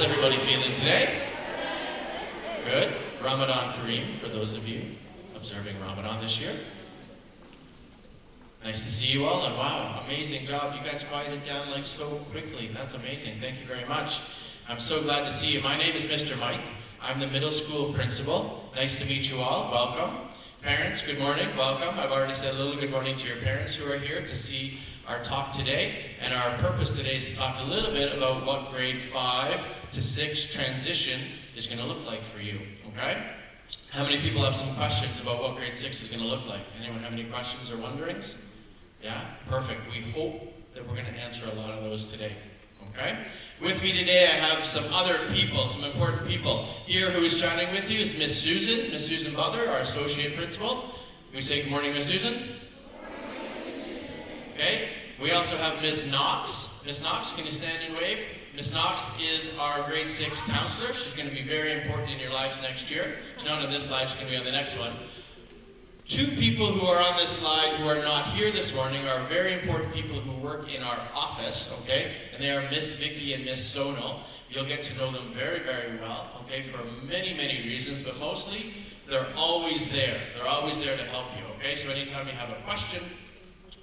How's everybody feeling today? Good. Ramadan Kareem for those of you observing Ramadan this year. Nice to see you all, and wow, amazing job. You guys quieted down like so quickly. That's amazing. Thank you very much. I'm so glad to see you. My name is Mr. Mike. I'm the middle school principal. Nice to meet you all. Welcome. Parents, good morning. Welcome. I've already said a little good morning to your parents who are here to see our talk today. And our purpose today is to talk a little bit about what grade 5 to 6 transition is going to look like for you. Okay? How many people have some questions about what grade 6 is going to look like? Anyone have any questions or wonderings? Yeah? Perfect. We hope that we're going to answer a lot of those today. Okay? With me today I have some other people, some important people. Here who is chatting with you is Miss Susan Butler, our associate principal. We say good morning, Miss Susan. Okay? We also have Miss Knox. Miss Knox, can you stand and wave? Miss Knox is our grade 6 counselor. She's going to be very important in your lives next year. She's not on this slide, she's going to be on the next one. Two people who are on this slide who are not here this morning are very important people who work in our office, okay? And they are Miss Vicky and Miss Sonal. You'll get to know them very, very well, okay, for many, many reasons, but mostly they're always there. They're always there to help you, okay? So anytime you have a question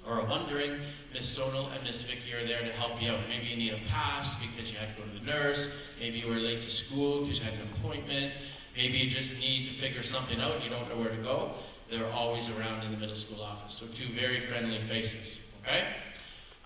or a wondering, Miss Sonal and Miss Vicky are there to help you out. Maybe you need a pass because you had to go to the nurse. Maybe you were late to school because you had an appointment. Maybe you just need to figure something out and you don't know where to go. They're always around in the middle school office. So two very friendly faces, okay?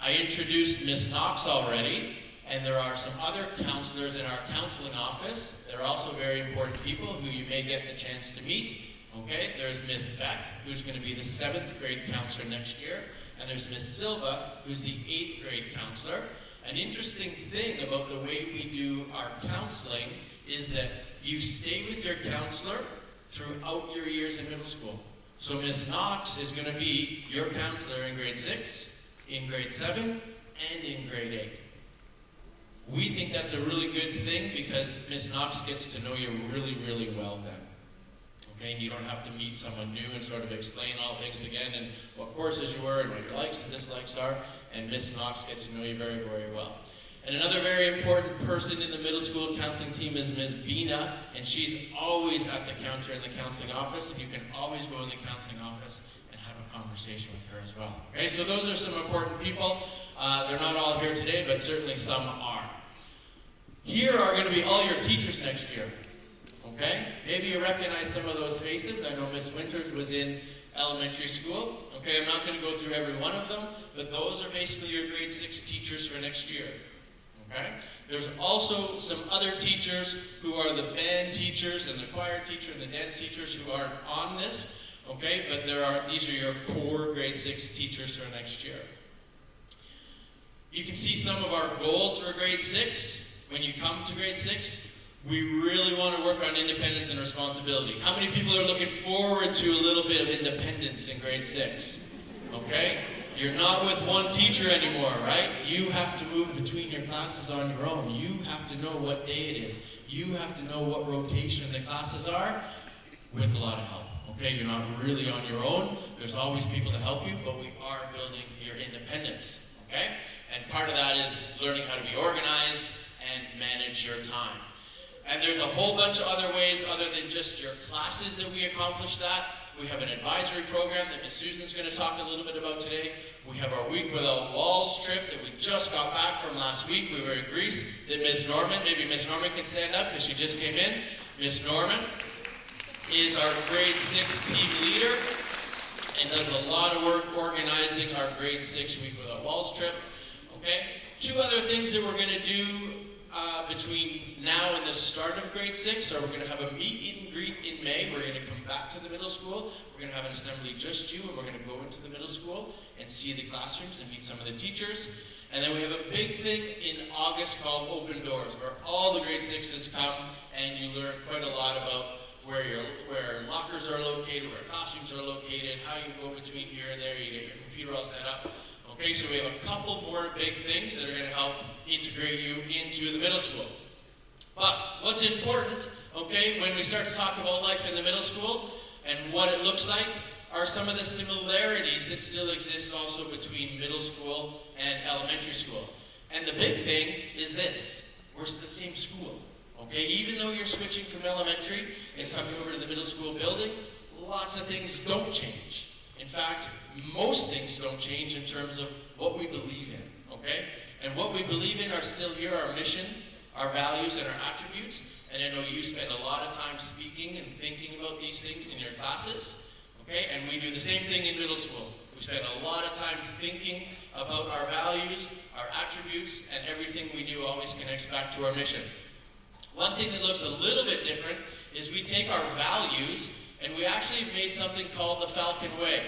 I introduced Miss Knox already, and there are some other counselors in our counseling office. They're also very important people who you may get the chance to meet, okay? There's Miss Beck, who's going to be the 7th grade counselor next year, and there's Miss Silva, who's the 8th grade counselor. An interesting thing about the way we do our counseling is that you stay with your counselor throughout your years in middle school. So Miss Knox is going to be your counselor in grade 6, in grade 7, and in grade 8. We think that's a really good thing because Miss Knox gets to know you really, really well then. Okay, and you don't have to meet someone new and sort of explain all things again and what courses you were and what your likes and dislikes are, and Miss Knox gets to know you very, very well. And another very important person in the middle school counseling team is Ms. Bina, and she's always at the counter in the counseling office, and you can always go in the counseling office and have a conversation with her as well. Okay, so those are some important people. They're not all here today, but certainly some are. Here are going to be all your teachers next year. Okay, maybe you recognize some of those faces. I know Miss Winters was in elementary school. Okay, I'm not going to go through every one of them, but those are basically your grade 6 teachers for next year. Okay? There's also some other teachers who are the band teachers and the choir teacher and the dance teachers who aren't on this, okay? But these are your core grade 6 teachers for next year. You can see some of our goals for grade 6. When you come to grade 6, we really want to work on independence and responsibility. How many people are looking forward to a little bit of independence in grade 6? Okay? You're not with one teacher anymore, right? You have to move between your classes on your own. You have to know what day it is. You have to know what rotation the classes are with a lot of help. Okay, you're not really on your own. There's always people to help you, but we are building your independence. Okay? And part of that is learning how to be organized and manage your time. And there's a whole bunch of other ways other than just your classes that we accomplish that. We have an advisory program that Miss Susan's going to talk a little bit about today. We have our Week Without Walls trip that we just got back from last week. We were in Greece. That Miss Norman, maybe Miss Norman can stand up because she just came in. Miss Norman is our grade 6 team leader and does a lot of work organizing our grade 6 Week Without Walls trip. Okay? 2 other things that we're going to do between now and the start of grade 6 are we're going to have a meet and greet in May. We're going to come back to the middle school. We're going to have an assembly just you, and we're going to go into the middle school and see the classrooms and meet some of the teachers. And then we have a big thing in August called Open Doors, where all the grade 6s come and you learn quite a lot about where lockers are located, where classrooms are located, how you go between here and there, you get your computer all set up. Okay, so we have a couple more big things that are going to help integrate you into the middle school. But what's important, okay, when we start to talk about life in the middle school and what it looks like, are some of the similarities that still exist also between middle school and elementary school. And the big thing is this. We're the same school. Okay? Even though you're switching from elementary and coming over to the middle school building, lots of things don't change. In fact, most things don't change in terms of what we believe in. Okay? And what we believe in are still here, our mission, our values, and our attributes. And I know you spend a lot of time speaking and thinking about these things in your classes. Okay? And we do the same thing in middle school. We spend a lot of time thinking about our values, our attributes, and everything we do always connects back to our mission. One thing that looks a little bit different is we take our values and we actually have made something called the Falcon Way.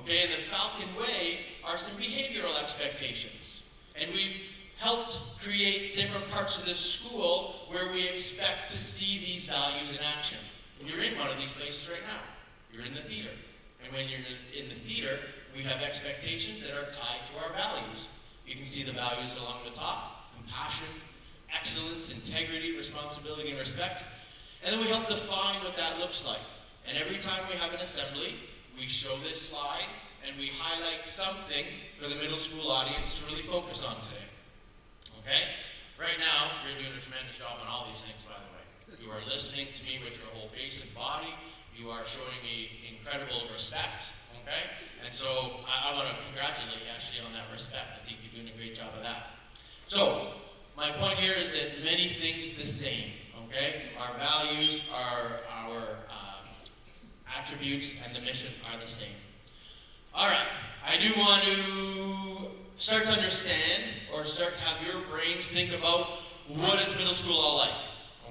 Okay, and the Falcon Way are some behavioral expectations. And we've helped create different parts of the school where we expect to see these values in action. And you're in one of these places right now. You're in the theater. And when you're in the theater, we have expectations that are tied to our values. You can see the values along the top: compassion, excellence, integrity, responsibility, and respect. And then we help define what that looks like. And every time we have an assembly, we show this slide and we highlight something for the middle school audience to really focus on today. Okay? Right now, you're doing a tremendous job on all these things, by the way. You are listening to me with your whole face and body. You are showing me incredible respect. Okay? And so I want to congratulate you actually on that respect. I think you're doing a great job of that. So, my point here is that many things the same. Okay? Our values, our attributes, and the mission are the same. All right, I do want to start to understand, or start to have your brains think about what is middle school all like.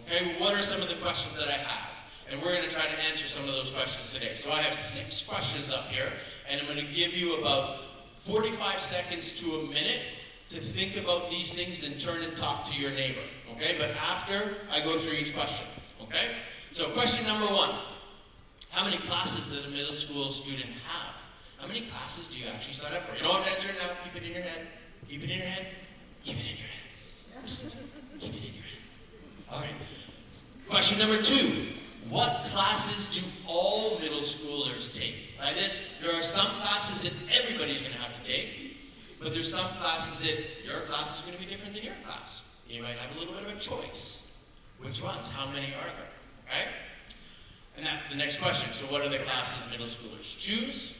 Okay, what are some of the questions that I have? And we're going to try to answer some of those questions today. So I have 6 questions up here, and I'm going to give you about 45 seconds to a minute to think about these things and turn and talk to your neighbor. Okay, but after I go through each question. Okay, so question number 1. How many classes does a middle school student have? How many classes do you actually sign up for? You know what, answer it now. Keep it in your head. Keep it in your head. Keep it in your head. Keep it in your head. All right. Question number 2. What classes do all middle schoolers take? By this, there are some classes that everybody's going to have to take, but there's some classes that your class is going to be different than your class. You might have a little bit of a choice. Which ones? How many are there? Okay? And that's the next question. So what are the classes middle schoolers choose?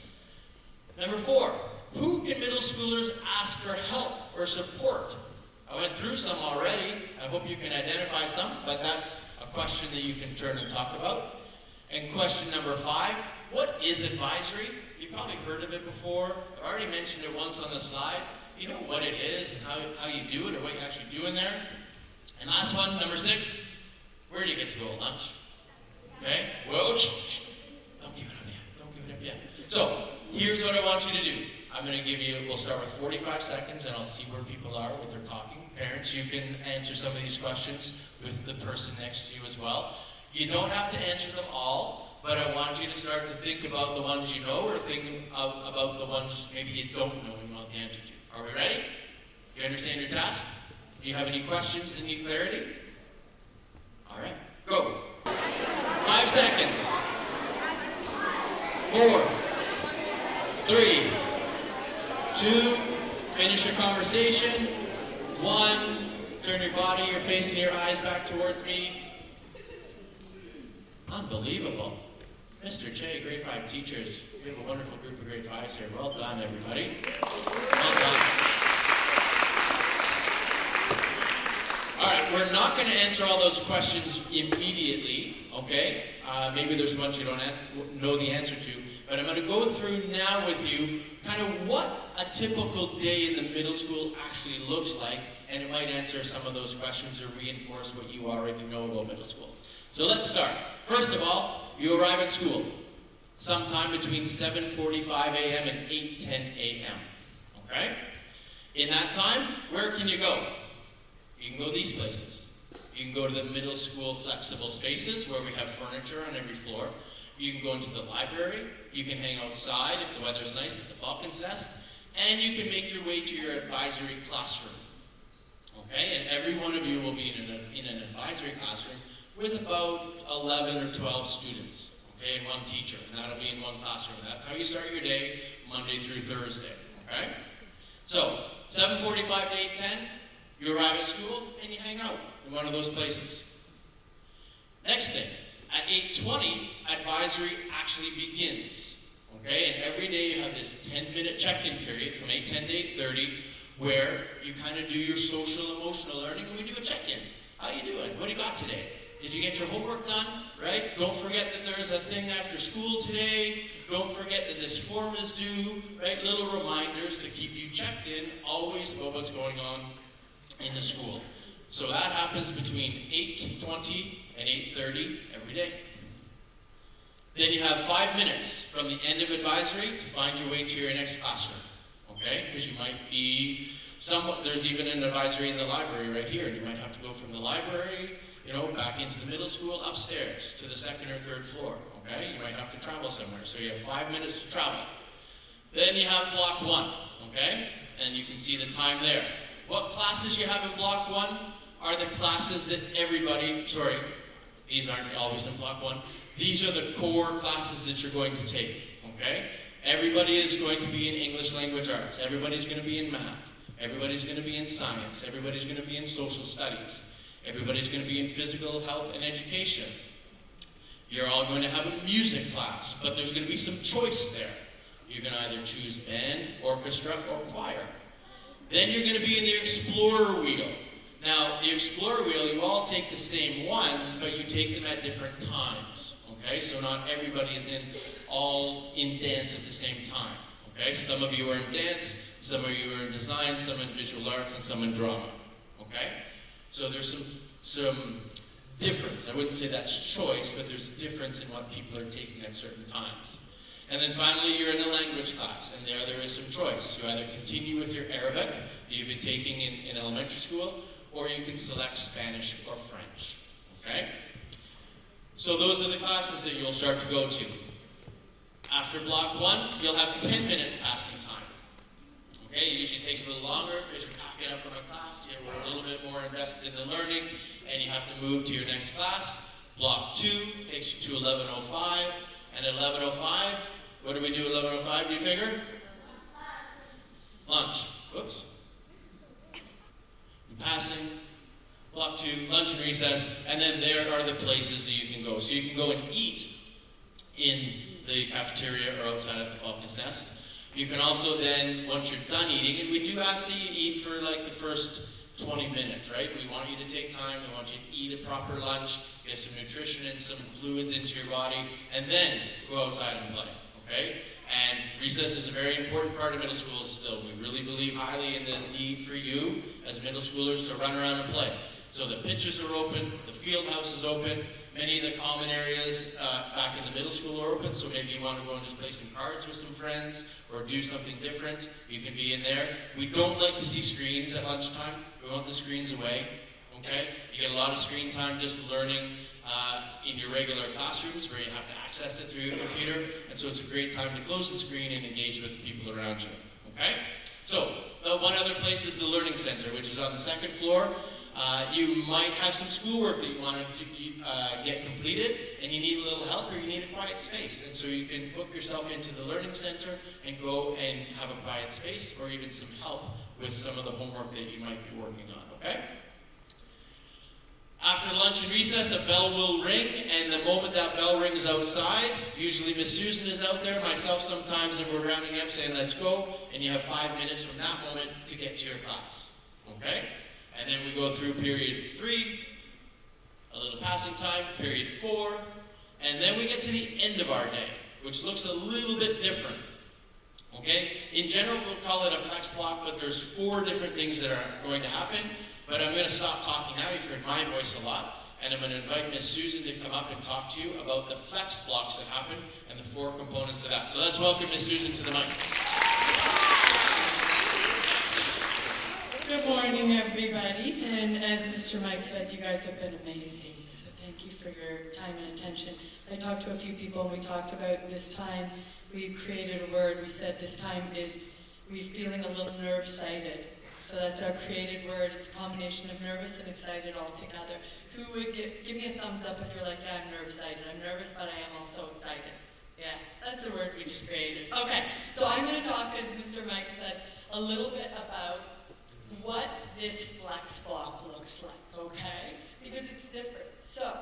Number 4, who can middle schoolers ask for help or support? I went through some already. I hope you can identify some, but that's a question that you can turn and talk about. And question number 5, what is advisory? You've probably heard of it before. I already mentioned it once on the slide. You know what it is and how you do it or what you actually do in there. And last one, number 6, where do you get to go at lunch? Okay? Well, don't give it up yet. Don't give it up yet. So, here's what I want you to do. I'm going to give you, we'll start with 45 seconds and I'll see where people are, what they're talking. Parents, you can answer some of these questions with the person next to you as well. You don't have to answer them all, but I want you to start to think about the ones you know or think about the ones maybe you don't know and want the answer to. Are we ready? Do you understand your task? Do you have any questions that need clarity? All right, go. 5 seconds. 4, 3, 2, finish your conversation. 1, turn your body, your face, and your eyes back towards me. Unbelievable. Mr. Che, grade 5 teachers. We have a wonderful group of grade 5s here. Well done, everybody. Well done. All right, we're not going to answer all those questions immediately, okay? Maybe there's ones you don't know the answer to, but I'm going to go through now with you kind of what a typical day in the middle school actually looks like, and it might answer some of those questions or reinforce what you already know about middle school. So let's start. First of all, you arrive at school sometime between 7:45 a.m. and 8:10 a.m., okay? In that time, where can you go? You can go these places. You can go to the middle school flexible spaces where we have furniture on every floor. You can go into the library. You can hang outside if the weather's nice at the Falcon's Nest. And you can make your way to your advisory classroom. Okay? And every one of you will be in an advisory classroom with about 11 or 12 students. Okay? And one teacher. And that'll be in one classroom. That's how you start your day, Monday through Thursday. Okay? So, 7:45 to 8:10. You arrive at school and you hang out in one of those places. Next thing, at 8:20, advisory actually begins. Okay, and every day you have this 10-minute check-in period from 8:10 to 8:30 where you kind of do your social emotional learning and we do a check-in. How you doing? What do you got today? Did you get your homework done? Right? Don't forget that there's a thing after school today. Don't forget that this form is due. Right? Little reminders to keep you checked in always about what's going on in the school. So that happens between 8:20 and 8:30 every day. Then you have 5 minutes from the end of advisory to find your way to your next classroom. Okay? Because you might be there's even an advisory in the library right here. You might have to go from the library, back into the middle school, upstairs to the second or third floor. Okay? You might have to travel somewhere. So you have 5 minutes to travel. Then you have block 1. Okay? And you can see the time there. What classes you have in block 1 are the classes that these aren't always in block 1. These are the core classes that you're going to take. Okay? Everybody is going to be in English language arts. Everybody's going to be in math. Everybody's going to be in science. Everybody's going to be in social studies. Everybody's going to be in physical health and education. You're all going to have a music class, but there's going to be some choice there. You can either choose band, orchestra, or choir. Then you're going to be in the Explorer Wheel. Now, the Explorer Wheel, you all take the same ones, but you take them at different times. Okay, so not everybody is all in dance at the same time. Okay, some of you are in dance, some of you are in design, some in visual arts, and some in drama. Okay, so there's some difference. I wouldn't say that's choice, but there's a difference in what people are taking at certain times. And then finally, you're in a language class, and there is some choice. You either continue with your Arabic that you've been taking in elementary school, or you can select Spanish or French. Okay? So those are the classes that you'll start to go to. After block 1, you'll have 10 minutes passing time. Okay, it usually takes a little longer because you're packing up from a class, you're a little bit more invested in the learning, and you have to move to your next class. Block 2 takes you to 11:05, and at 11:05, what do we do at 11:05, do you figure? Lunch. Whoops. Passing. Block 2, lunch and recess, and then there are the places that you can go. So you can go and eat in the cafeteria or outside at the Falcon's Nest. You can also then, once you're done eating, and we do ask that you eat for like the first 20 minutes, right? We want you to take time, we want you to eat a proper lunch, get some nutrition and some fluids into your body, and then go outside and play, okay? And recess is a very important part of middle school still. We really believe highly in the need for you as middle schoolers to run around and play. So the pitches are open, the field house is open, many of the common areas back in the middle school are open, so maybe you want to go and just play some cards with some friends or do something different, you can be in there. We don't like to see screens at lunchtime. We want the screens away, okay? You get a lot of screen time just learning in your regular classrooms where you have to access it through your computer, and so it's a great time to close the screen and engage with the people around you, okay? So, one other place is the Learning Center, which is on the second floor. You might have some schoolwork that you want to get completed, and you need a little help or you need a quiet space. And so you can book yourself into the Learning Center and go and have a quiet space or even some help with some of the homework that you might be working on, okay? After lunch and recess, a bell will ring, and the moment that bell rings outside, usually Miss Susan is out there, myself sometimes, and we're rounding up saying, let's go, and you have 5 minutes from that moment to get to your class, okay? And then we go through period 3, a little passing time, period 4, and then we get to the end of our day, which looks a little bit different. Okay? In general, we'll call it a flex block, but there's 4 different things that are going to happen. But I'm going to stop talking now. You've heard my voice a lot. And I'm going to invite Miss Susan to come up and talk to you about the flex blocks that happen and the 4 components of that. So let's welcome Miss Susan to the mic. Good morning, everybody. And as Mr. Mike said, you guys have been amazing. So thank you for your time and attention. I talked to a few people and we talked about this time. We created a word. We said this time is we're feeling a little nerve-sighted. So that's our created word. It's a combination of nervous and excited all together. Who would give me a thumbs up if you're like, yeah, I'm nerve-sighted. I'm nervous, but I am also excited. Yeah, that's the word we just created. Okay, so I'm going to talk, as Mr. Mike said, a little bit about what this flex block looks like, okay? Because it's different. So,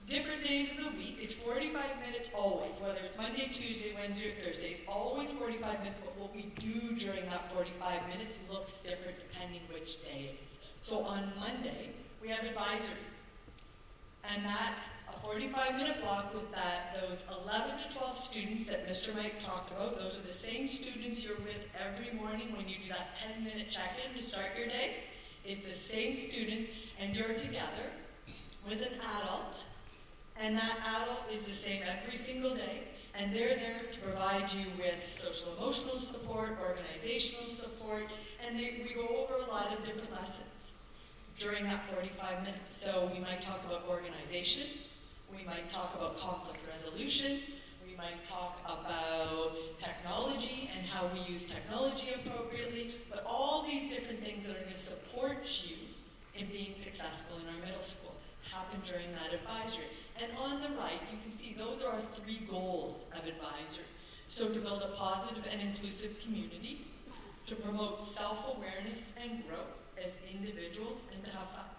different days of the week, it's 45 minutes always, whether it's Monday, Tuesday, Wednesday, or Thursday, it's always 45 minutes, but what we do during that 45 minutes looks different depending which day it is. So on Monday, we have advisory. And that's a 45-minute block with those 11 to 12 students that Mr. Mike talked about. Those are the same students you're with every morning when you do that 10-minute check-in to start your day. It's the same students, and you're together with an adult, and that adult is the same every single day, and they're there to provide you with social emotional support, organizational support, and we go over a lot of different lessons during that 45 minutes. So we might talk about organization, we might talk about conflict resolution, we might talk about technology and how we use technology appropriately, but all these different things that are going to support you in being successful in our middle school happen during that advisory. And on the right, you can see those are our 3 goals of advisory. So to build a positive and inclusive community, to promote self-awareness and growth as individuals, and to have fun.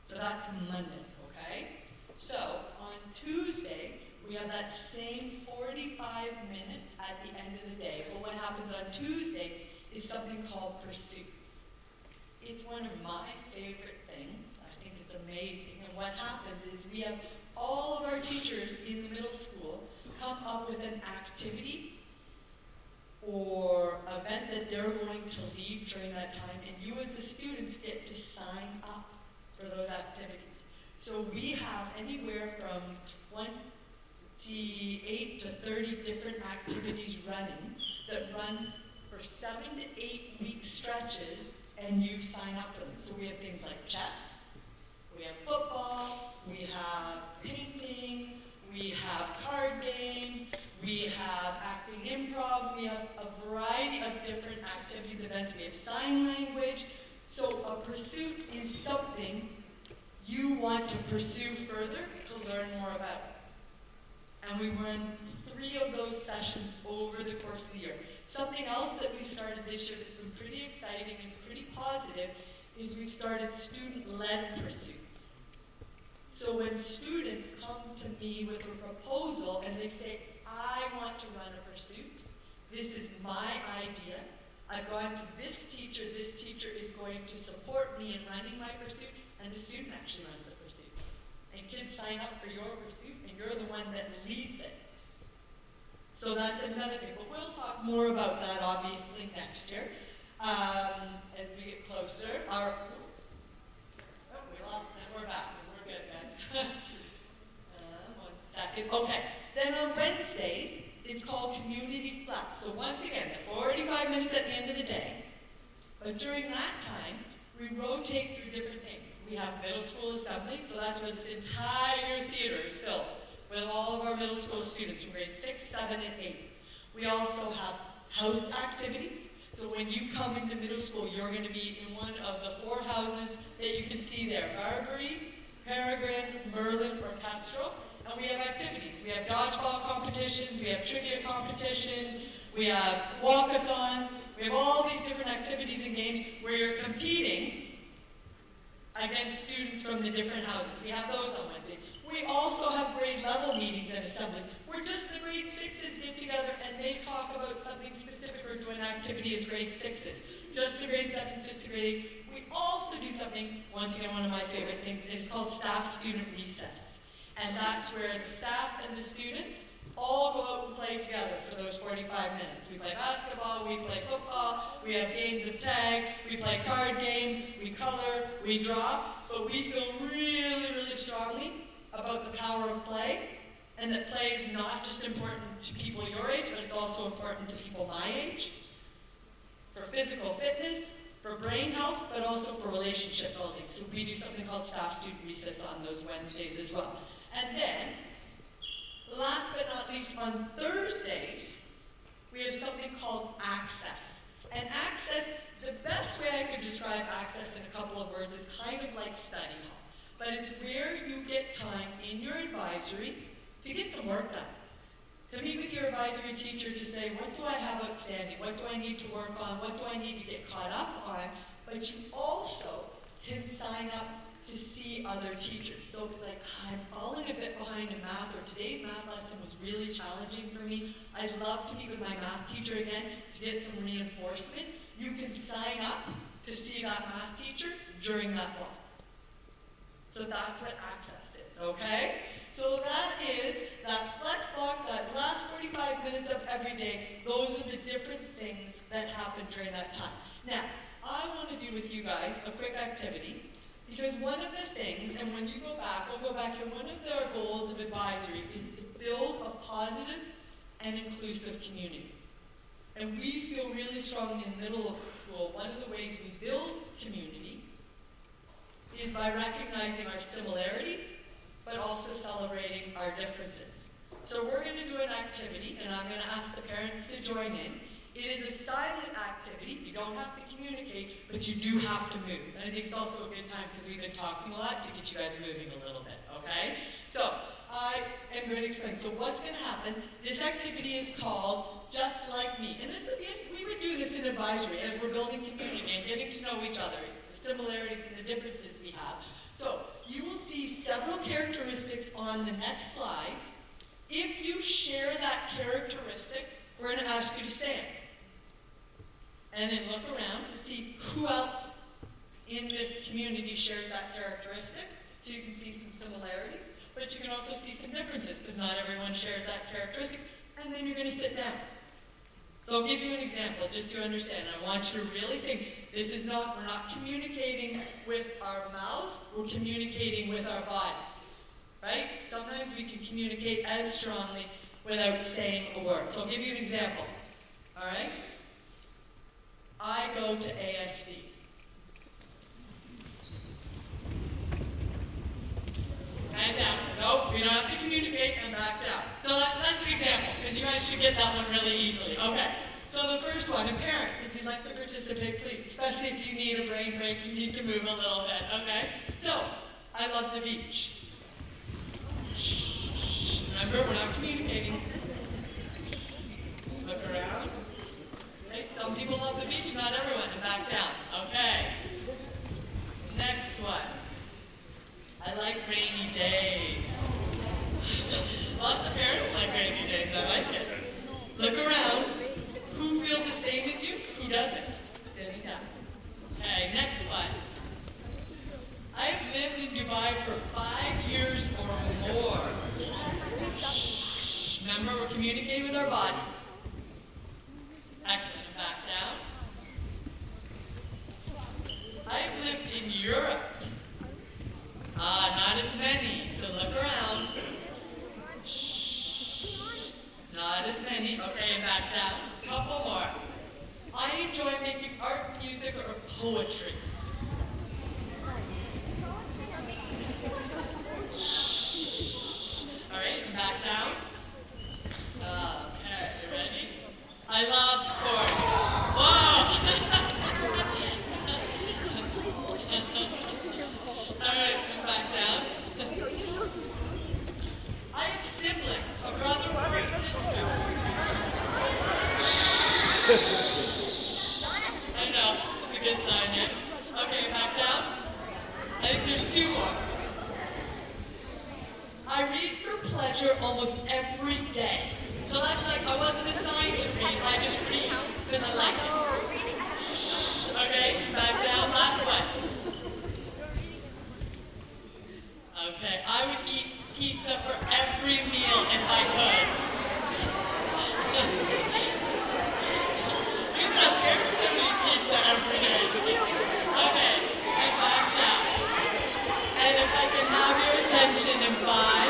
So that's Monday, okay? So on Tuesday, we have that same 45 minutes at the end of the day. But what happens on Tuesday is something called pursuits. It's one of my favorite things. I think it's amazing. And what happens is we have all of our teachers in the middle school come up with an activity or event that they're going to lead during that time, and you as the students get to sign up for those activities. So we have anywhere from 28 to 30 different activities running that run for 7 to 8 week stretches, and you sign up for them. So we have things like chess, we have football, we have painting, we have card games, we have acting improv, we have a variety of different activities, events, we have sign language. So a pursuit is something you want to pursue further to learn more about. And we run 3 of those sessions over the course of the year. Something else that we started this year that's been pretty exciting and pretty positive is we've started student-led pursuits. So when students come to me with a proposal and they say, I want to run a pursuit, this is my idea, I've gone to this teacher is going to support me in running my pursuit, and the student actually runs the pursuit. And kids sign up for your pursuit, and you're the one that leads it. So that's another thing, but we'll talk more about that obviously next year as we get closer. We lost it, we're back. We're good, guys. 1 second. Okay, then on Wednesdays, it's called Community Flex. So once again, 45 minutes at the end of the day, but during that time, we rotate through different things. We have middle school assembly, so that's where this entire theater is filled with all of our middle school students from grades 6, 7, and 8. We also have house activities. So when you come into middle school, you're going to be in one of the 4 houses that you can see there: Barbary, Peregrine, Merlin, or Kestrel. And we have activities. We have dodgeball competitions, we have trivia competitions, we have walkathons, we have all these different activities and games where you're competing against students from the different houses. We have those on Wednesday. We also have grade level meetings and assemblies where just the grade 6s get together and they talk about something specific or do an activity as grade 6s. Just the grade 7s, just the grade 8. We also do something, once again, one of my favorite things, it's called staff-student recess. And that's where the staff and the students all go out and play together for those 45 minutes. We play basketball, we play football, we have games of tag, we play card games, we color, we draw, but we feel really, really strongly about the power of play, and that play is not just important to people your age, but it's also important to people my age, for physical fitness, for brain health, but also for relationship building. So we do something called staff-student recess on those Wednesdays as well. And then, last but not least, on Thursdays, we have something called access. And access, the best way I could describe access in a couple of words is kind of like study hall. But it's where you get time in your advisory to get some work done. To meet with your advisory teacher to say, what do I have outstanding? What do I need to work on? What do I need to get caught up on? But you also can sign up to see other teachers. So if it's like, I'm falling a bit behind in math, or today's math lesson was really challenging for me, I'd love to meet with my math teacher again to get some reinforcement. You can sign up to see that math teacher during that block. So that's what access is, okay? So that is that flex block, that last 45 minutes of every day. Those are the different things that happen during that time. Now, I want to do with you guys a quick activity, because one of the things, and when you go back, we'll go back here, one of their goals of advisory is to build a positive and inclusive community. And we feel really strongly in middle school, one of the ways we build community is by recognizing our similarities, but also celebrating our differences. So we're going to do an activity, and I'm going to ask the parents to join in. It is a silent activity. You don't have to communicate, but you do have to move. And I think it's also a good time, because we've been talking a lot, to get you guys moving a little bit, okay? So I am going to explain. So what's going to happen, this activity is called Just Like Me. And we would do this in advisory as we're building community and getting to know each other, the similarities and the differences we have. So you will see several characteristics on the next slides. If you share that characteristic, we're going to ask you to stand. And then look around to see who else in this community shares that characteristic. So you can see some similarities, but you can also see some differences, because not everyone shares that characteristic. And then you're going to sit down. So I'll give you an example just to understand. I want you to really think, we're not communicating with our mouths, we're communicating with our bodies, right? Sometimes we can communicate as strongly without saying a word. So I'll give you an example, all right? I go to ASD. And down. Nope, we don't have to communicate, and back down. So that's an example, because you guys should get that one really easily. Okay, so the first one, and parents, if you'd like to participate, please, especially if you need a brain break, you need to move a little bit, okay? So, I love the beach. Shh. Remember, we're not communicating. Look around. Okay, some people love the beach, not everyone, and back down. Okay. Next one. I like rainy days. Lots of parents like rainy days. I like it. Look around. Who feels the same as you? Who doesn't? Sitting down. Okay, next one. I've lived in Dubai for 5 years or more. Remember, we're communicating with our bodies. Excellent. Back down. I've lived in Europe. Not as many, so look around. Shh. Not as many. Okay, and back down. Couple more. I enjoy making art, music, or poetry. Shh. All right, and back down. Okay, you ready? I love sports. Whoa! All right, come back down. I have siblings, a brother or a sister. I know, it's a good sign, yeah? Okay, back down. I think there's 2 more. I read for pleasure almost every day. So that's like, I wasn't assigned to read, I just read because I like it. Okay, back down, last one. Okay, I would eat pizza for every meal if I could. Who's not parents that would eat pizza every day? Okay, and back down. And if I can have your attention in 5,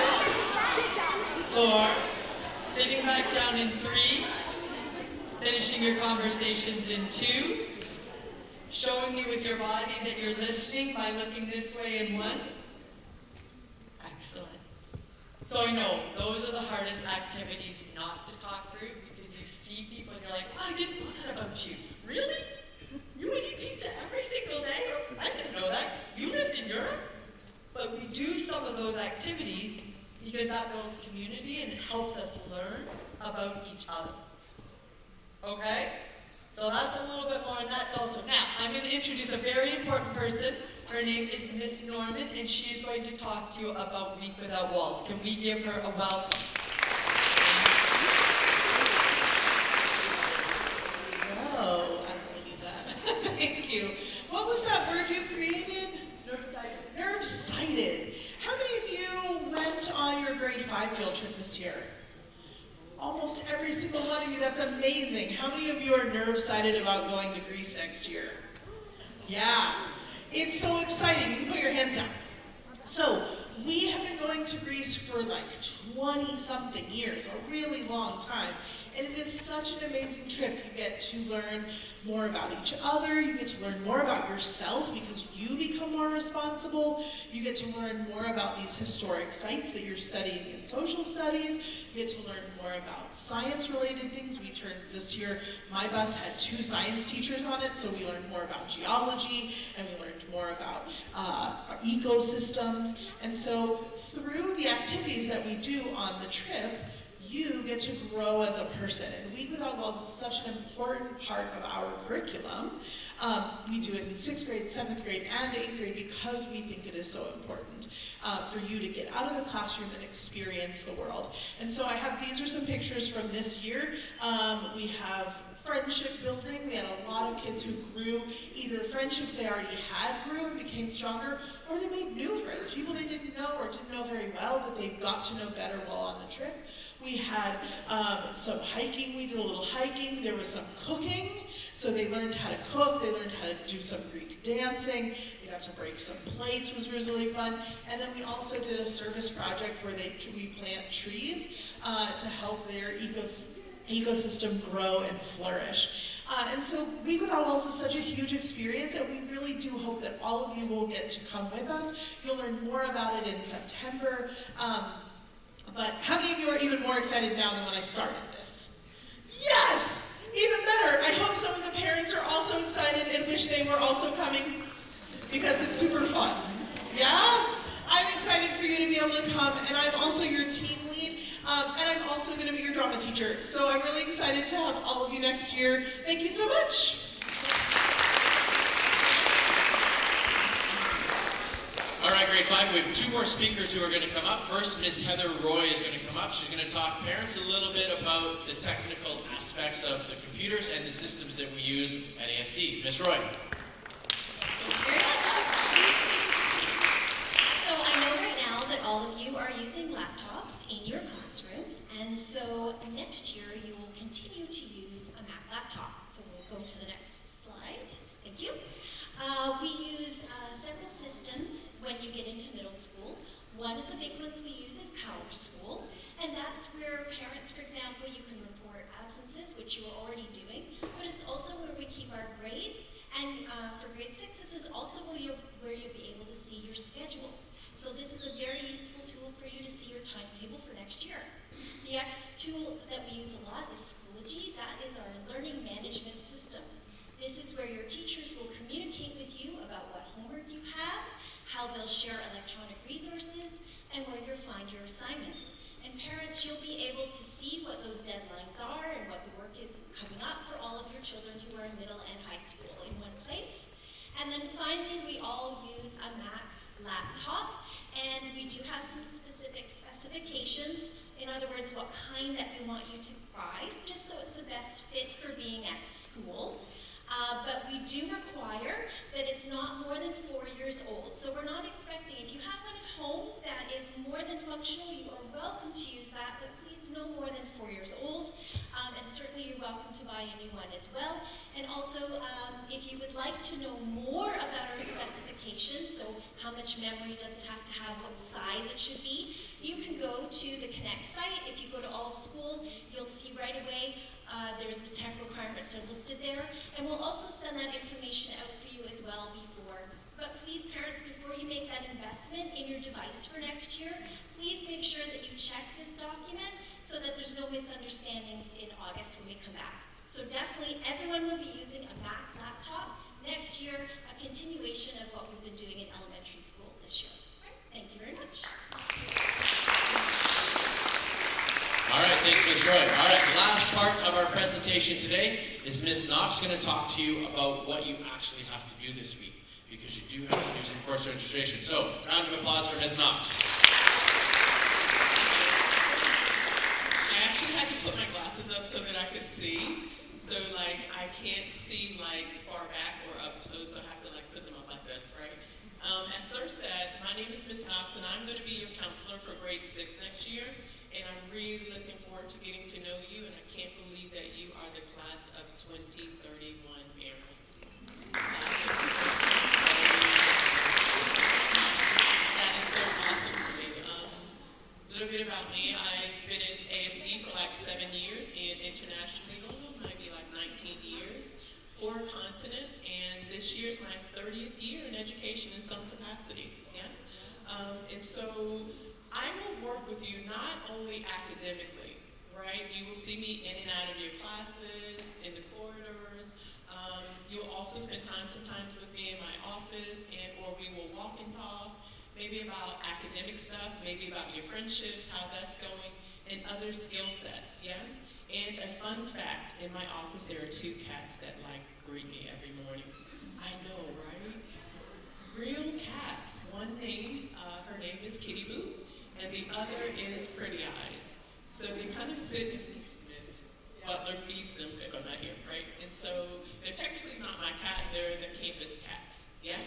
4, sitting back down in 3, finishing your conversations in 2, showing me with your body that you're listening by looking this way in 1. Excellent. So I know those are the hardest activities not to talk through, because you see people and you're like, oh, I didn't know that about you. Really? You would eat pizza every single day? I didn't know that. You lived in Europe? But we do some of those activities because that builds community and it helps us learn about each other. Okay? So that's a little bit more nuts also. Now, I'm going to introduce a very important person. Her name is Miss Norman, and she's going to talk to you about Week Without Walls. Can we give her a welcome? Oh, I don't really need that. Thank you. What was that word you created? Nerve-sighted. Nerve-sighted. How many of you went on your grade 5 field trip this year? Almost every single one of you. That's amazing. How many of you are nerve-sighted about going to Greece next year? Yeah. It's so exciting. You can put your hands down. So, we have been going to Greece for like 20-something years, a really long time. And it is such an amazing trip. You get to learn more about each other. You get to learn more about yourself because you become more responsible. You get to learn more about these historic sites that you're studying in social studies. You get to learn more about science-related things. This year, my bus had 2 science teachers on it, so we learned more about geology, and we learned more about our ecosystems. And so through the activities that we do on the trip, you get to grow as a person. And Week Without Walls is such an important part of our curriculum. We do it in 6th grade, 7th grade, and 8th grade because we think it is so important for you to get out of the classroom and experience the world. And so these are some pictures from this year. We have friendship building. We had a lot of kids who grew, either friendships they already had grew and became stronger, or they made new friends, people they didn't know or didn't know very well that they got to know better while on the trip. We had some hiking. We did a little hiking. There was some cooking. So they learned how to cook. They learned how to do some Greek dancing. They got to break some plates, which was really fun. And then we also did a service project where we plant trees to help their ecosystem grow and flourish. And so Week Without Walls is such a huge experience, and we really do hope that all of you will get to come with us. You'll learn more about it in September. But how many of you are even more excited now than when I started this? Yes! Even better. I hope some of the parents are also excited and wish they were also coming because it's super fun. Yeah? I'm excited for you to be able to come, and I'm also your team lead, and I'm also going to be your drama teacher. So I'm really excited to have all of you next year. Thank you so much. All right, grade 5, we have 2 more speakers who are going to come up. First, Miss Heather Roy is going to come up. She's going to talk parents a little bit about the technical aspects of the computers and the systems that we use at ASD. Miss Roy. Thank you very much. So I know right now that all of you are using laptops in your classroom, and so next year you will continue to use a Mac laptop. So we'll go to the next slide. Thank you. We use several systems when you get into middle school. One of the big ones we use is PowerSchool, and that's where parents, for example, you can report absences, which you are already doing, but it's also where we keep our grades, and for grade 6, this is also where you'll be able to see your schedule. So this is a very useful tool for you to see your timetable for next year. The next tool that we use a lot is Schoology. That is our learning management system. This is where your teachers will communicate with you about what homework you have, how they'll share electronic resources, and where you'll find your assignments. And parents, you'll be able to see what those deadlines are and what the work is coming up for all of your children who are in middle and high school in one place. And then finally, we all use a Mac laptop, and we do have some specific specifications. In other words, what kind that we want you to buy, just so it's the best fit for being at school. But we do require that it's not more than 4 years old. So we're not expecting, if you have one at home that is more than functional, you are welcome to use that, but please no more than 4 years old. And certainly you're welcome to buy a new one as well. And also, if you would like to know more about our specifications, so how much memory does it have to have, what size it should be, you can go to the Connect site. If you go to All School, you'll see right away there's the tech requirements are listed there, and we'll also send that information out for you as well before. But please, parents, before you make that investment in your device for next year, please make sure that you check this document so that there's no misunderstandings in August when we come back. So definitely everyone will be using a Mac laptop next year, a continuation of what we've been doing in elementary school this year. Right? Thank you very much. All right, Thanks, Ms. Roy. All right, the last part of our presentation today is Ms. Knox going to talk to you about what you actually have to do this week, because you do have to do some course registration. So, round of applause for Ms. Knox. I actually had to put my glasses up so that I could see. So like I can't see like far back or up close, so I have to like put them up like this, right? As Sir said, my name is Ms. Knox and I'm going to be your counselor for grade 6 next year. And I'm really looking forward to getting to know you, and I can't believe that you are the class of 2031 parents. That is so awesome to me. A little bit about me, I've been in ASD for like 7 years and internationally maybe like 19 years, 4 continents, and this year is my 30th year in education in some capacity. Yeah? And so I will work with you not only academically, right? You will see me in and out of your classes, in the corridors. You'll also spend time sometimes with me in my office, or we will walk and talk, maybe about academic stuff, maybe about your friendships, how that's going, and other skill sets, yeah? And a fun fact, in my office there are 2 cats that like greet me every morning. I know, right? Real cats. One name, her name is Kitty Boo, and the other is Pretty Eyes. So they kind of sit, Butler feeds them if I'm not here, right? And so they're technically not my cat, they're the campus cats, yeah?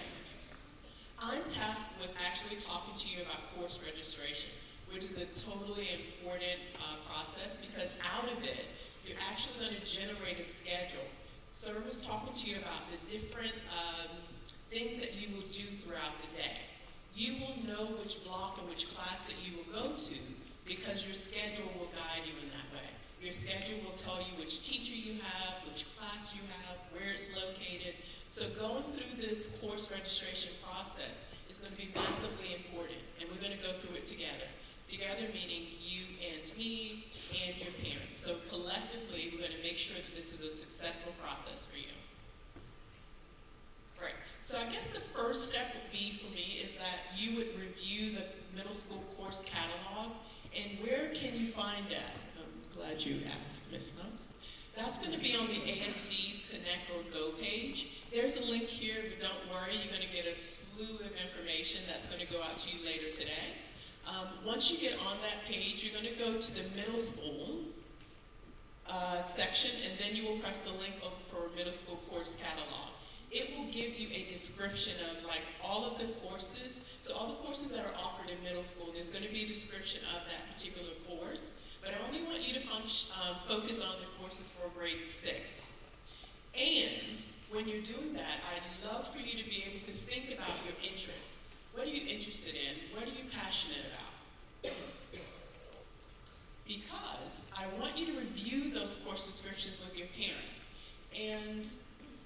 I'm tasked with actually talking to you about course registration, which is a totally important process, because out of it, you're actually going to generate a schedule. Sir was talking to you about the different things that you will do throughout the day. You will know which block and which class that you will go to, because your schedule will guide you in that way. Your schedule will tell you which teacher you have, which class you have, where it's located. So going through this course registration process is going to be massively important, and we're going to go through it together. Together meaning you and me and your parents. So collectively, we're going to make sure that this is a successful process for you. Right. So I guess the first step would be for me is that you would review the middle school course catalog. And where can you find that? I'm glad you asked, Ms. Knox. That's going to be on the ASD's Connect or Go page. There's a link here, but don't worry, you're going to get a slew of information that's going to go out to you later today. Once you get on that page, you're going to go to the middle school section, and then you will press the link over for middle school course catalog. It will give you a description of like all of the courses. So all the courses that are offered in middle school, there's going to be a description of that particular course. But I only want you to focus on the courses for grade 6. And when you're doing that, I'd love for you to be able to think about your interests. What are you interested in? What are you passionate about? Because I want you to review those course descriptions with your parents. And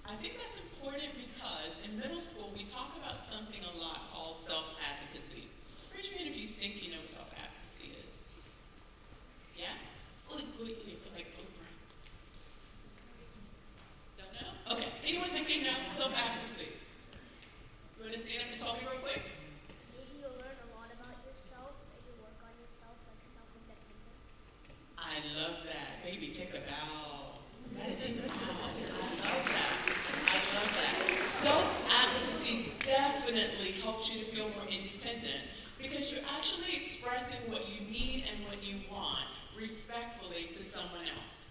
I think that's important because in middle school, we talk about something a lot called self-advocacy. Raise your hand if you think you know what self-advocacy is. Yeah? Like, don't know? Okay, anyone think they know self-advocacy? You want to stand up and tell me real quick? Maybe you'll learn a lot about yourself and you work on yourself, like self-independence. I love that. Baby, take a bow. Meditate a bow. I love that. I love that. Self-advocacy definitely helps you to feel more independent because you're actually expressing what you need and what you want respectfully to someone else.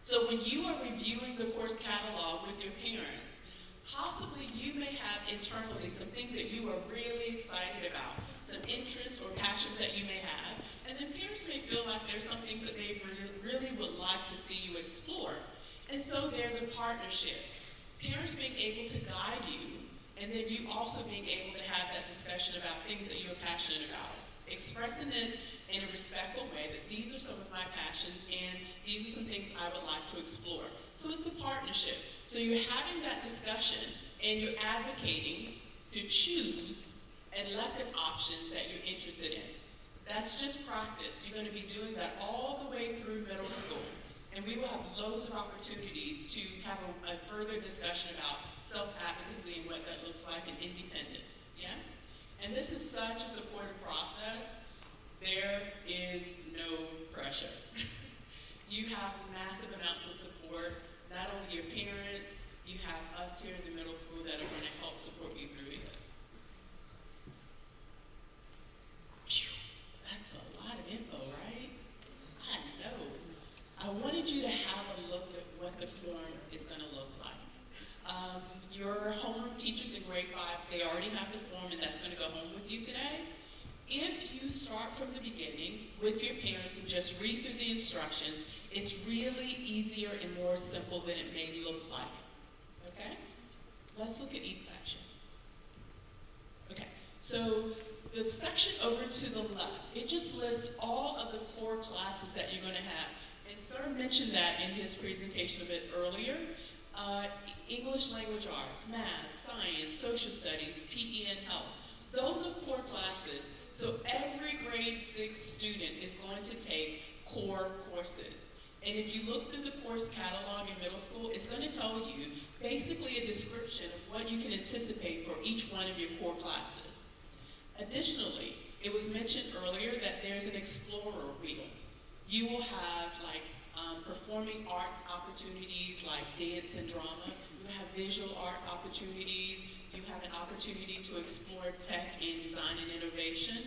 So when you are reviewing the course catalog with your parents, possibly you may have internally some things that you are really excited about, some interests or passions that you may have, and then parents may feel like there's some things that they really would like to see you explore. And so there's a partnership. Parents being able to guide you, and then you also being able to have that discussion about things that you're passionate about. Expressing it in a respectful way that these are some of my passions and these are some things I would like to explore. So it's a partnership. So you're having that discussion and you're advocating to choose elective options that you're interested in. That's just practice. You're going to be doing that all the way through middle school. And we will have loads of opportunities to have a further discussion about self-advocacy and what that looks like and independence, yeah? And this is such a supportive process. There is no pressure. You have massive amounts of support, not only your parents, you have us here in the middle school that are going to help support you through this. Phew, that's a lot of info, right? I know. I wanted you to have a look at what the form is going to look like. Your homework teachers in grade 5, they already have the form, and that's going to go home with you today. If you start from the beginning with your parents and just read through the instructions, it's really easier and more simple than it may look like. Okay? Let's look at each section. Okay, so the section over to the left, it just lists all of the core classes that you're going to have. And Sir mentioned that in his presentation a bit earlier. English language arts, math, science, social studies, PE and health. Those are core classes. So every grade 6 student is going to take core courses. And if you look through the course catalog in middle school, it's going to tell you basically a description of what you can anticipate for each one of your core classes. Additionally, it was mentioned earlier that there's an explorer wheel. You will have like performing arts opportunities like dance and drama. You have visual art opportunities. You have an opportunity to explore tech and design and innovation.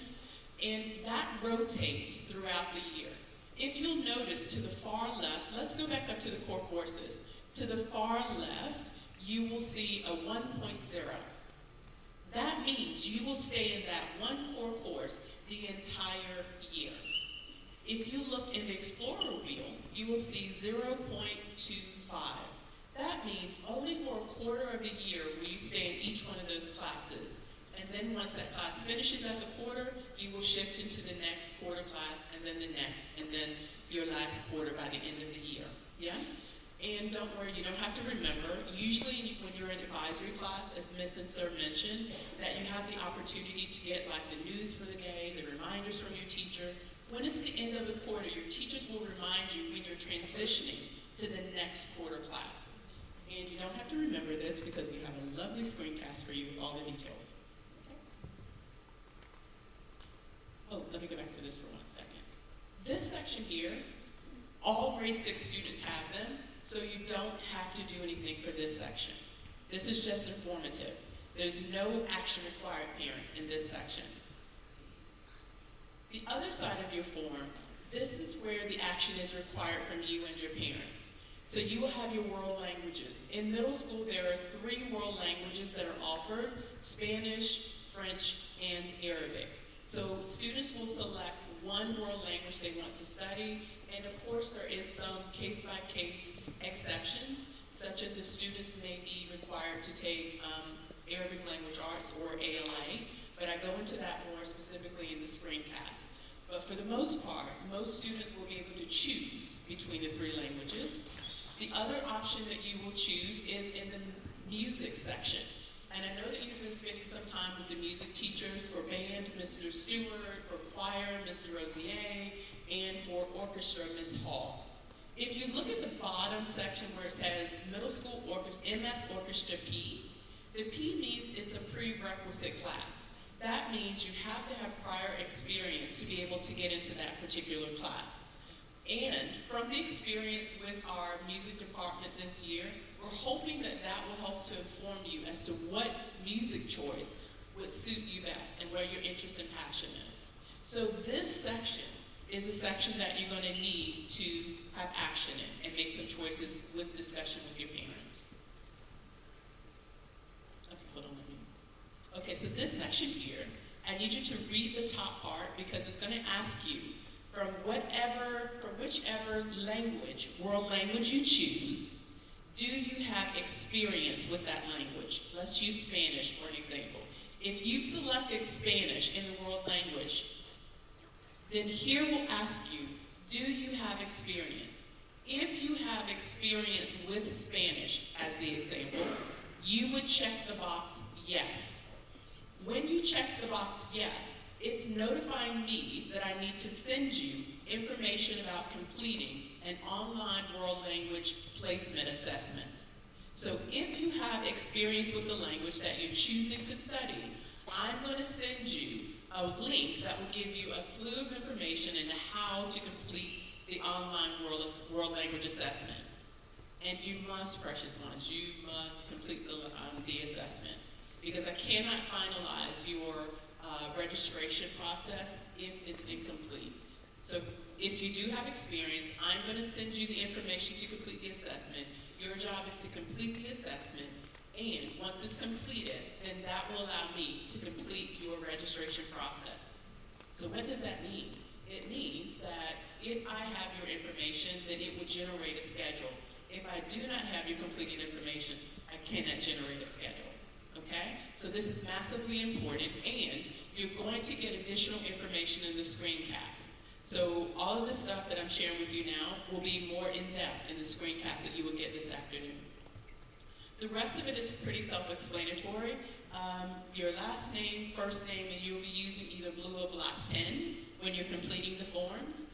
And that rotates throughout the year. If you'll notice to the far left, let's go back up to the core courses. To the far left, you will see a 1.0. That means you will stay in that one core course the entire year. If you look in the Explorer wheel, you will see 0.25. That means only for a quarter of the year will you stay in each one of those classes. And then once that class finishes at the quarter, you will shift into the next quarter class, and then the next, and then your last quarter by the end of the year. Yeah? And don't worry, you don't have to remember. Usually when you're in advisory class, as Ms. and Sir mentioned, that you have the opportunity to get like the news for the day, the reminders from your teacher. When it's the end of the quarter, your teachers will remind you when you're transitioning to the next quarter class. And you don't have to remember this because we have a lovely screencast for you with all the details. Okay. Oh, let me go back to this for 1 second. This section here, all grade 6 students have them, so you don't have to do anything for this section. This is just informative. There's no action required, parents, in this section. The other side of your form, this is where the action is required from you and your parents. So you will have your world languages. In middle school, there are 3 world languages that are offered: Spanish, French, and Arabic. So students will select one world language they want to study, and of course there is some case-by-case exceptions, such as if students may be required to take Arabic language arts or ALA, but I go into that more specifically in the screencast. But for the most part, most students will be able to choose between the 3 languages. The other option that you will choose is in the music section. And I know that you've been spending some time with the music teachers for band, Mr. Stewart, for choir, Mr. Rosier, and for orchestra, Ms. Hall. If you look at the bottom section where it says Middle School Orchestra, MS Orchestra P, the P means it's a prerequisite class. That means you have to have prior experience to be able to get into that particular class. And from the experience with our music department this year, we're hoping that that will help to inform you as to what music choice would suit you best and where your interest and passion is. So this section is a section that you're going to need to have action in and make some choices with discussion with your parents. Okay, hold on a minute. Okay, so this section here, I need you to read the top part because it's going to ask you from whichever language, world language you choose, do you have experience with that language? Let's use Spanish for an example. If you've selected Spanish in the world language, then here we'll ask you, do you have experience? If you have experience with Spanish, as the example, you would check the box yes. When you check the box yes, it's notifying me that I need to send you information about completing an online world language placement assessment. So if you have experience with the language that you're choosing to study, I'm going to send you a link that will give you a slew of information into how to complete the online world language assessment. And you must, precious ones, you must complete the assessment, because I cannot finalize your registration process if it's incomplete. So if you do have experience, I'm going to send you the information to complete the assessment. Your job is to complete the assessment, and once it's completed, then that will allow me to complete your registration process. So what does that mean? It means that if I have your information, then it will generate a schedule. If I do not have your completed information, I cannot generate a schedule. Okay? So this is massively important, and you're going to get additional information in the screencast. So all of the stuff that I'm sharing with you now will be more in-depth in the screencast that you will get this afternoon. The rest of it is pretty self-explanatory. Your last name, first name, and you'll be using either blue or black pen when you're completing the forms.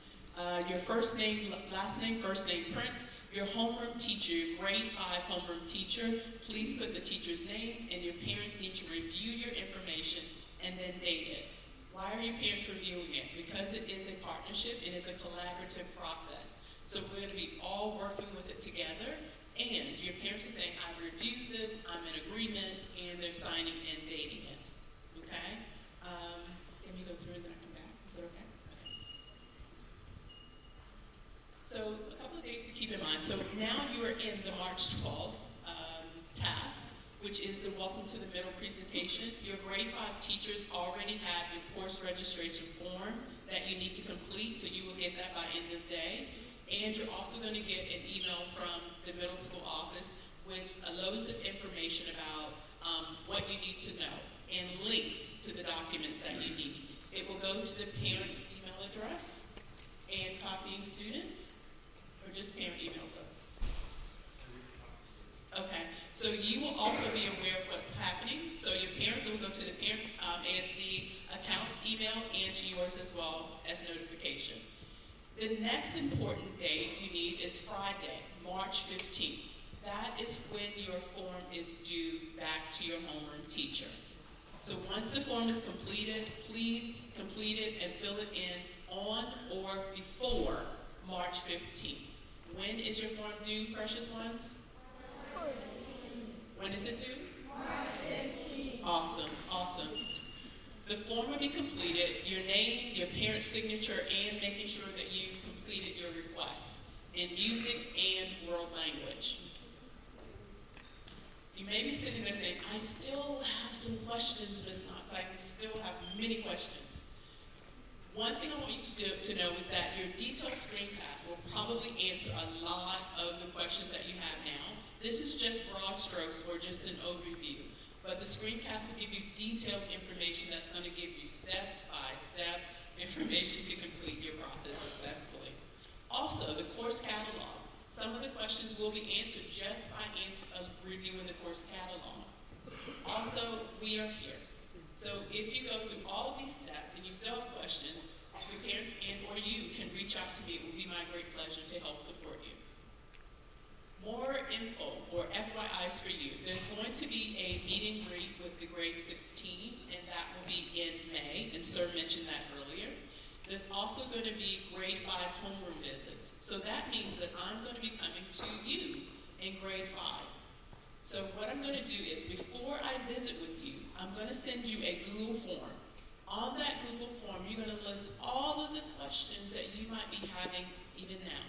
Your first name, last name, first name print. Your homeroom teacher, your grade 5 homeroom teacher, please put the teacher's name, and your parents need to review your information and then date it. Why are your parents reviewing it? Because it is a partnership, it is a collaborative process. So we're going to be all working with it together, and your parents are saying, I've reviewed this, I'm in agreement, and they're signing and dating it. Okay? Can we go through and then I come back? Is that okay? So a couple of days to keep in mind. So now you are in the March 12th task, which is the Welcome to the Middle presentation. Your grade 5 teachers already have your course registration form that you need to complete, so you will get that by end of day. And you're also going to get an email from the middle school office with loads of information about what you need to know and links to the documents that you need. It will go to the parent's email address and copying students. Or just parent emails up? Okay, so you will also be aware of what's happening. So your parents will go to the parents' ASD account email and to yours as well as notification. The next important date you need is Friday, March 15th. That is when your form is due back to your homeroom teacher. So once the form is completed, please complete it and fill it in on or before March 15th. When is your form due, precious ones? When is it due? March 15th. Awesome, awesome. The form will be completed, your name, your parent's signature, and making sure that you've completed your requests in music and world language. You may be sitting there saying, I still have some questions, Ms. Knox. I still have many questions. One thing I want you to know is that your detailed screencast will probably answer a lot of the questions that you have now. This is just broad strokes or just an overview. But the screencast will give you detailed information that's going to give you step-by-step information to complete your process successfully. Also, the course catalog. Some of the questions will be answered just by reviewing the course catalog. Also, we are here. So if you go through all of these steps and you still have questions, your parents and or you can reach out to me. It will be my great pleasure to help support you. More info or FYIs for you. There's going to be a meet and greet with the grade 16, and that will be in May, and Sir mentioned that earlier. There's also going to be grade 5 homeroom visits. So that means that I'm going to be coming to you in grade 5. So what I'm going to do is, before I visit with you, I'm going to send you a Google form. On that Google form, you're going to list all of the questions that you might be having even now.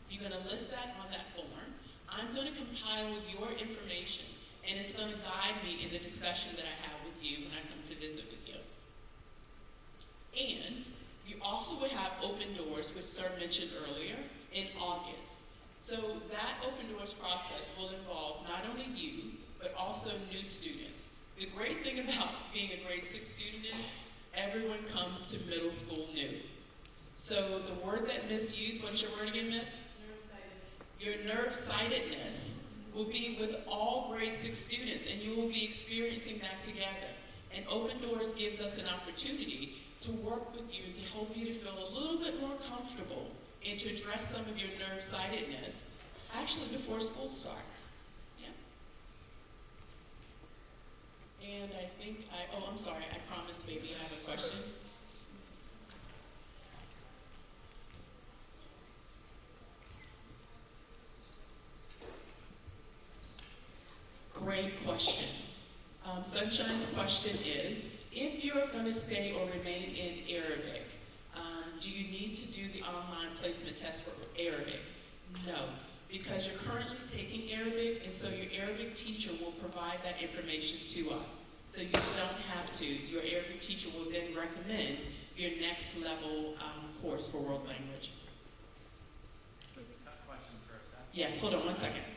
You're going to list that on that form. I'm going to compile your information, and it's going to guide me in the discussion that I have with you when I come to visit with you. And you also will have open doors, which Sir mentioned earlier, in August. So that open doors process will involve not only you, but also new students. The great thing about being a grade 6 student is everyone comes to middle school new. So the word that Miss used, what is your word again, Miss? Your nerve-sightedness will be with all grade 6 students, and you will be experiencing that together. And Open Doors gives us an opportunity to work with you to help you to feel a little bit more comfortable and to address some of your nerve-sightedness actually before school starts. Yeah. And I I'm sorry, I promised maybe I have a question. Great question. Sunshine's question is, if you're going to stay or remain in Arabic, do you need to do the online placement test for Arabic? No, because you're currently taking Arabic, and so your Arabic teacher will provide that information to us. So you don't have to. Your Arabic teacher will then recommend your next level course for world language. Questions for us? Yes, hold on one second.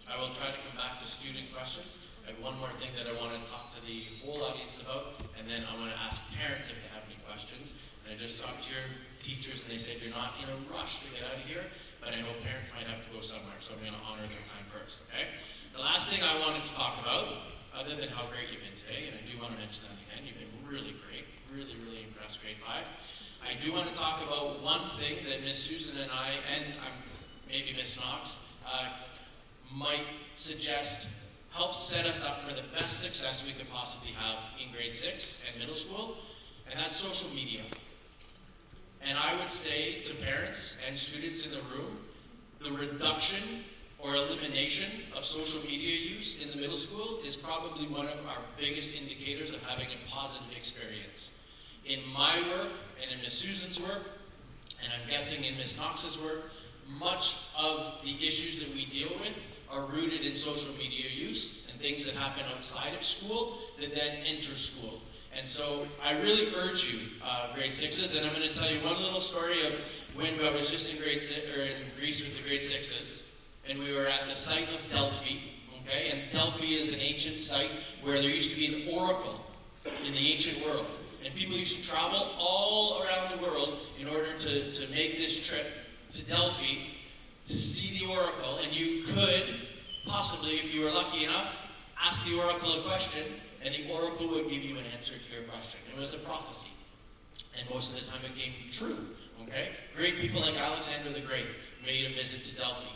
I will try to come back to student questions. I have one more thing that I want to talk to the whole audience about, and then I want to ask parents if they have any questions. And I just talked to your teachers, and they said you're not in a rush to get out of here, but I know parents might have to go somewhere, so I'm going to honor their time first, okay? The last thing I wanted to talk about, other than how great you've been today, and I do want to mention that again, you've been really great, really, really impressed, grade 5. I do want to talk about one thing that Miss Susan and I, and maybe Miss Knox, might suggest helps set us up for the best success we could possibly have in grade 6 and middle school, and that's social media. And I would say to parents and students in the room, the reduction or elimination of social media use in the middle school is probably one of our biggest indicators of having a positive experience. In my work, and in Miss Susan's work, and I'm guessing in Miss Knox's work, much of the issues that we deal with are rooted in social media use and things that happen outside of school that then enter school. And so I really urge you, grade 6s, and I'm going to tell you one little story of when I was just in Greece with the grade 6s, and we were at the site of Delphi, okay? And Delphi is an ancient site where there used to be an oracle in the ancient world. And people used to travel all around the world in order to make this trip to Delphi to see the oracle, and you could possibly, if you were lucky enough, ask the oracle a question, and the oracle would give you an answer to your question. It was a prophecy, and most of the time it came true, okay? Great people like Alexander the Great made a visit to Delphi.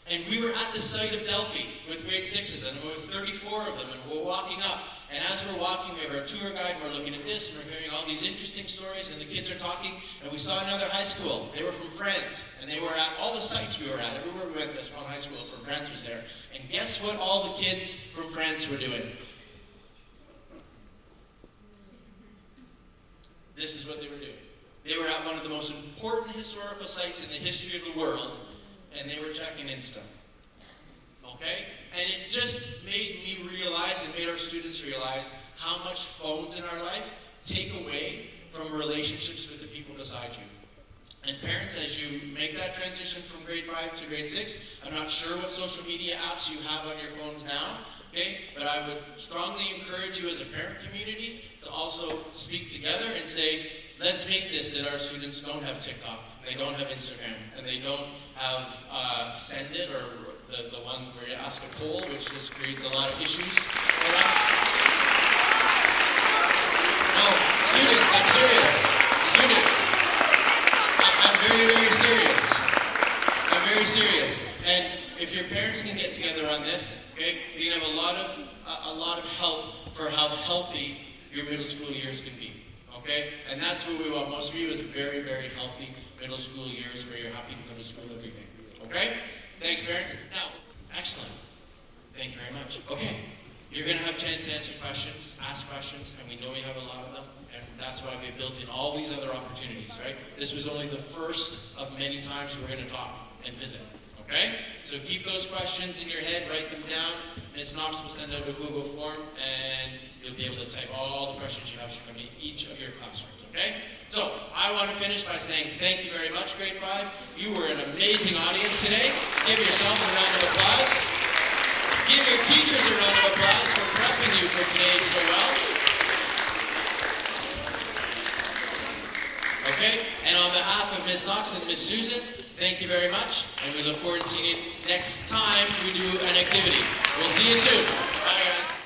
And we were at the site of Delphi with grade 6s, and there were 34 of them, and we're walking up. And as we're walking, we have our tour guide, and we're looking at this, and we're hearing all these interesting stories, and the kids are talking, and we saw another high school. They were from France, and they were at all the sites we were at. Everywhere we went, this one high school from France was there. And guess what all the kids from France were doing? This is what they were doing. They were at one of the most important historical sites in the history of the world, and they were checking Insta. Okay? And it just made me realize, and made our students realize, how much phones in our life take away from relationships with the people beside you. And parents, as you make that transition from grade 5 to grade 6, I'm not sure what social media apps you have on your phones now, okay? But I would strongly encourage you as a parent community to also speak together and say, let's make this that our students don't have TikTok, they don't have Instagram, and they don't have Send It, or the one where you ask a poll, which just creates a lot of issues for us. No, students, I'm serious. Students, I'm very, very serious. I'm very serious. And if your parents can get together on this, okay, you can have a lot of help for how healthy your middle school years can be. Okay? And that's what we want most of you, is very, very healthy middle school years where you're happy to go to school every day. Okay? Thanks, parents. Now, excellent. Thank you very much. Okay. You're going to have a chance to answer questions, ask questions, and we know we have a lot of them, and that's why we built in all these other opportunities, right? This was only the first of many times we're going to talk and visit. Okay? So keep those questions in your head, write them down. Ms. Knox will send out a Google form, and you'll be able to type all the questions you have from each of your classrooms, okay? So I want to finish by saying thank you very much, grade 5. You were an amazing audience today. Give yourself a round of applause. Give your teachers a round of applause for prepping you for today so well. Okay? And on behalf of Ms. Knox and Ms. Susan, thank you very much, and we look forward to seeing you next time we do an activity. We'll see you soon. Bye, guys.